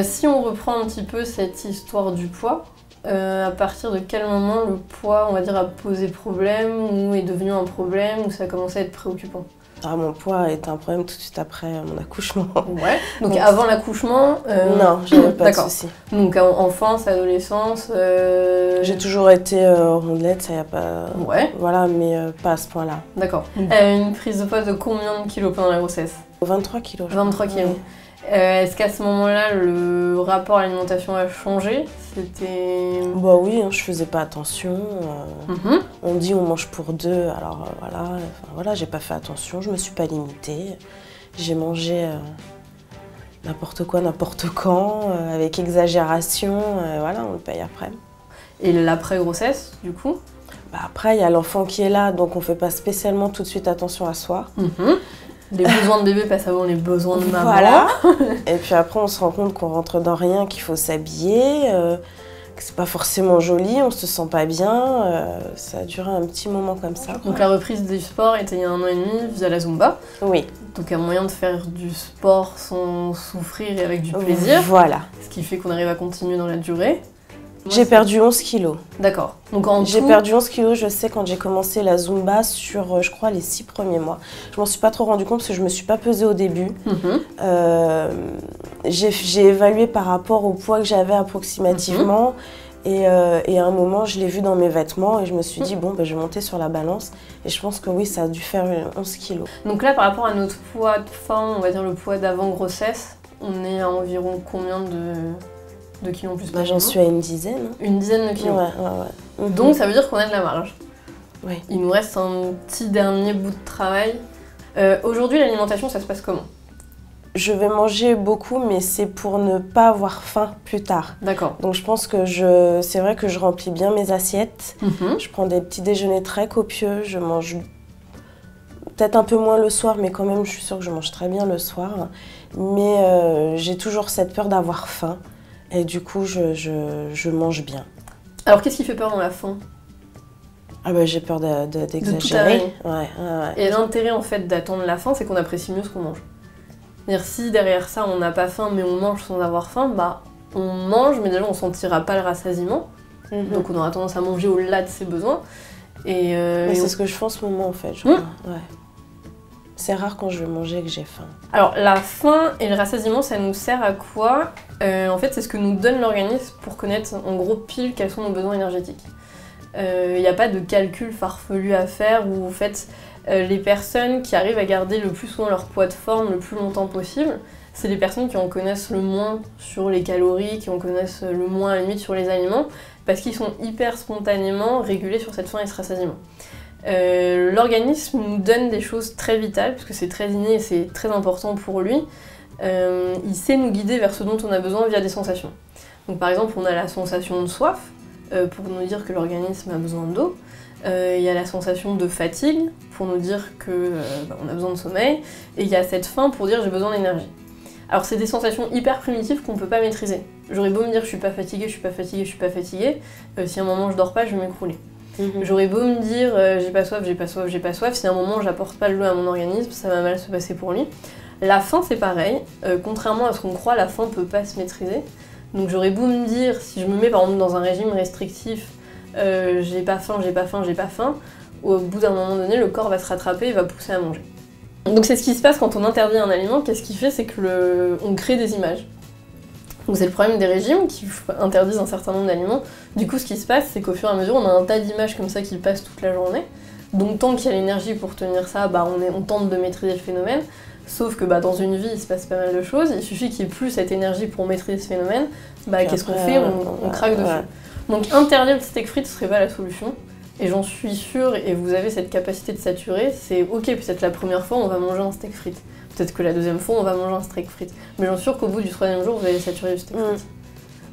Si on reprend un petit peu cette histoire du poids, à partir de quel moment le poids, on va dire, a posé problème ou est devenu un problème ou ça a commencé à être préoccupant? Ah, mon poids est un problème tout de suite après mon accouchement. Ouais. Donc avant l'accouchement non, j'avais pas de soucis. Donc enfance, adolescence J'ai toujours été rondelette, ça y a pas... Ouais. Voilà, mais pas à ce point-là. D'accord. Une prise de poids de combien de kilos pendant la grossesse? 23 kilos. 23 kilos. Oui. Est-ce qu'à ce moment-là, le rapport à l'alimentation a changé? C'était... Bah oui, hein, je faisais pas attention. On dit on mange pour deux, alors voilà, j'ai pas fait attention, je me suis pas limitée. J'ai mangé n'importe quoi, n'importe quand, avec exagération, voilà, on le paye après. Et l'après-grossesse, du coup? Bah après, il y a l'enfant qui est là, donc on fait pas spécialement tout de suite attention à soi. Les besoins de bébé passent avant les besoins de maman. Voilà. Et puis après, on se rend compte qu'on rentre dans rien, qu'il faut s'habiller, que c'est pas forcément joli, on se sent pas bien. Ça a duré un petit moment comme ça. Donc la reprise du sport était il y a 1 an et demi via la Zumba. Oui. Donc un moyen de faire du sport sans souffrir et avec du plaisir. Voilà. Ce qui fait qu'on arrive à continuer dans la durée. J'ai perdu 11 kilos. D'accord. Donc en J'ai perdu 11 kilos, je sais, quand j'ai commencé la Zumba sur, je crois, les 6 premiers mois. Je m'en suis pas trop rendu compte parce que je me suis pas pesée au début. J'ai évalué par rapport au poids que j'avais approximativement. Et à un moment, je l'ai vu dans mes vêtements et je me suis dit, bon, ben, je vais monter sur la balance. Et je pense que oui, ça a dû faire 11 kilos. Donc là, par rapport à notre poids de fin, on va dire le poids d'avant-grossesse, on est à environ combien de kilos en plus? Bah, j'en suis à une dizaine. Hein. Une dizaine de kilos. Ouais. Donc ça veut dire qu'on a de la marge. Oui. Il nous reste un petit dernier bout de travail. Aujourd'hui, l'alimentation, ça se passe comment? Je vais manger beaucoup, mais c'est pour ne pas avoir faim plus tard. D'accord. Donc je pense que c'est vrai que je remplis bien mes assiettes. Je prends des petits déjeuners très copieux. Je mange peut-être un peu moins le soir, mais quand même, je suis sûre que je mange très bien le soir. Mais j'ai toujours cette peur d'avoir faim. Et du coup, je mange bien. Alors, qu'est-ce qui fait peur dans la faim? Ah bah, j'ai peur d'exagérer. Ouais. Et l'intérêt, en fait, d'attendre la faim, c'est qu'on apprécie mieux ce qu'on mange. C'est-à-dire, si derrière ça, on n'a pas faim, mais on mange sans avoir faim, bah, on mange, mais déjà, on sentira pas le rassasiement. Donc, on aura tendance à manger au-delà de ses besoins. Mais c'est ce que je fais en ce moment, en fait, je crois. Ouais. C'est rare quand je vais manger que j'ai faim. Alors, la faim et le rassasiement, ça nous sert à quoi? En fait, c'est ce que nous donne l'organisme pour connaître, en gros, pile quels sont nos besoins énergétiques. Il n'y a pas de calcul farfelu à faire où, en fait, les personnes qui arrivent à garder le plus souvent leur poids de forme le plus longtemps possible, c'est les personnes qui en connaissent le moins sur les calories, qui en connaissent le moins à la limite sur les aliments, parce qu'ils sont hyper spontanément régulés sur cette faim et ce rassasiement. L'organisme nous donne des choses très vitales, parce que c'est très inné et c'est très important pour lui. Il sait nous guider vers ce dont on a besoin via des sensations. Donc par exemple, on a la sensation de soif, pour nous dire que l'organisme a besoin d'eau. Il y a la sensation de fatigue, pour nous dire qu'on a besoin de sommeil. Et il y a cette faim pour dire j'ai besoin d'énergie. Alors c'est des sensations hyper primitives qu'on ne peut pas maîtriser. J'aurais beau me dire je suis pas fatiguée, je suis pas fatiguée, je suis pas fatiguée, si à un moment je dors pas, je vais m'écrouler. J'aurais beau me dire j'ai pas soif, j'ai pas soif, j'ai pas soif, si à un moment j'apporte pas de l'eau à mon organisme, ça va mal se passer pour lui. La faim c'est pareil, contrairement à ce qu'on croit, la faim peut pas se maîtriser. Donc j'aurais beau me dire, si je me mets par exemple dans un régime restrictif, j'ai pas faim, j'ai pas faim, j'ai pas faim, au bout d'un moment donné, le corps va se rattraper et va pousser à manger. Donc c'est ce qui se passe quand on interdit un aliment, qu'est-ce qu'il fait? C'est que on crée des images. Donc c'est le problème des régimes qui interdisent un certain nombre d'aliments. Du coup ce qui se passe, c'est qu'au fur et à mesure, on a un tas d'images comme ça qui passent toute la journée. Donc tant qu'il y a l'énergie pour tenir ça, bah, on tente de maîtriser le phénomène. Sauf que bah, dans une vie, il se passe pas mal de choses. Il suffit qu'il n'y ait plus cette énergie pour maîtriser ce phénomène. Bah, qu'est-ce qu'on fait? On craque dessus. Donc interdire le steak frites, ce serait pas la solution. Et j'en suis sûre, et vous avez cette capacité de saturer, c'est ok, peut-être la première fois, on va manger un steak frites. Peut-être que la deuxième fois, on va manger un steak frites. Mais j'en suis sûre qu'au bout du 3e jour, vous allez saturer le steak frites.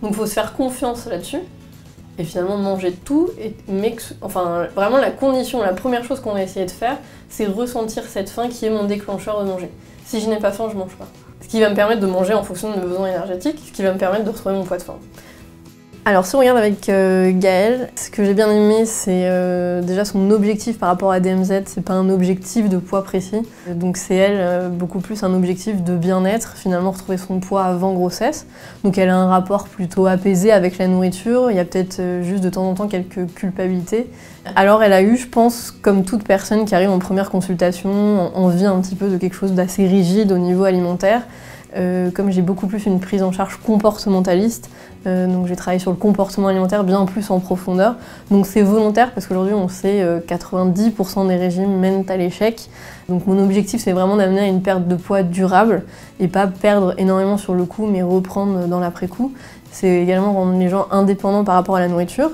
Donc il faut se faire confiance là-dessus. et finalement manger tout, enfin vraiment la condition, la première chose qu'on va essayer de faire, c'est ressentir cette faim qui est mon déclencheur de manger. Si je n'ai pas faim, je mange pas. Ce qui va me permettre de manger en fonction de mes besoins énergétiques, ce qui va me permettre de retrouver mon poids de forme. Alors si on regarde avec Gaëlle, ce que j'ai bien aimé, c'est déjà son objectif par rapport à DMZ, c'est pas un objectif de poids précis, donc c'est elle beaucoup plus un objectif de bien-être, finalement retrouver son poids avant grossesse. Donc elle a un rapport plutôt apaisé avec la nourriture, il y a peut-être juste de temps en temps quelques culpabilités. Alors elle a eu, je pense, comme toute personne qui arrive en première consultation, envie un petit peu de quelque chose d'assez rigide au niveau alimentaire. Comme j'ai beaucoup plus une prise en charge comportementaliste, donc j'ai travaillé sur le comportement alimentaire bien plus en profondeur. Donc c'est volontaire parce qu'aujourd'hui on sait 90% des régimes mènent à l'échec. Donc mon objectif c'est vraiment d'amener à une perte de poids durable et pas perdre énormément sur le coup mais reprendre dans l'après-coup. C'est également rendre les gens indépendants par rapport à la nourriture.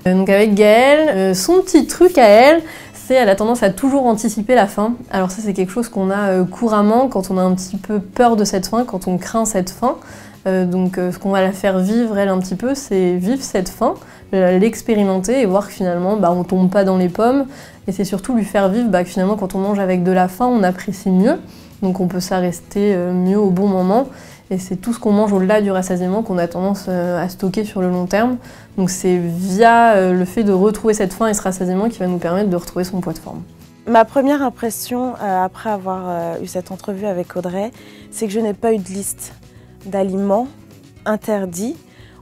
Donc avec Gaëlle, son petit truc à elle, elle a tendance à toujours anticiper la faim. Alors ça c'est quelque chose qu'on a couramment quand on a un petit peu peur de cette faim, quand on craint cette faim. Donc ce qu'on va la faire vivre elle un petit peu, c'est vivre cette faim, l'expérimenter et voir que finalement on tombe pas dans les pommes. Et c'est surtout lui faire vivre que finalement quand on mange avec de la faim, on apprécie mieux. Donc on peut s'arrêter mieux au bon moment. Et c'est tout ce qu'on mange au-delà du rassasiement qu'on a tendance à stocker sur le long terme. Donc c'est via le fait de retrouver cette faim et ce rassasiement qui va nous permettre de retrouver son poids de forme. Ma première impression, après avoir eu cette entrevue avec Audrey, c'est que je n'ai pas eu de liste d'aliments interdits.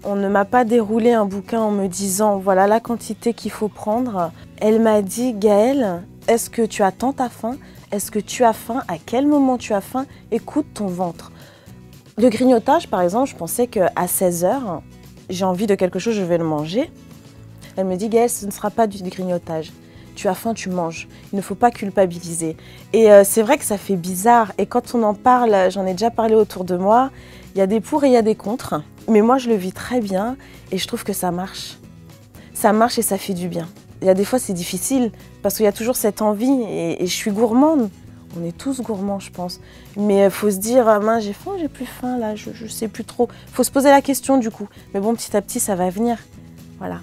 On ne m'a pas déroulé un bouquin en me disant voilà la quantité qu'il faut prendre. Elle m'a dit Gaëlle, est-ce que tu attends ta faim? Est-ce que tu as faim? À quel moment tu as faim? Écoute ton ventre. Le grignotage, par exemple, je pensais qu'à 16 h, j'ai envie de quelque chose, je vais le manger. Elle me dit, Gaëlle, ce ne sera pas du grignotage. Tu as faim, tu manges. Il ne faut pas culpabiliser. Et c'est vrai que ça fait bizarre. Et quand on en parle, j'en ai déjà parlé autour de moi, il y a des pour et il y a des contre. Mais moi, je le vis très bien et je trouve que ça marche. Ça marche et ça fait du bien. Il y a des fois, c'est difficile parce qu'il y a toujours cette envie et je suis gourmande. On est tous gourmands, je pense. Mais il faut se dire, mince, j'ai faim, j'ai plus faim, là, je sais plus trop. Il faut se poser la question, du coup. Mais bon, petit à petit, ça va venir. Voilà.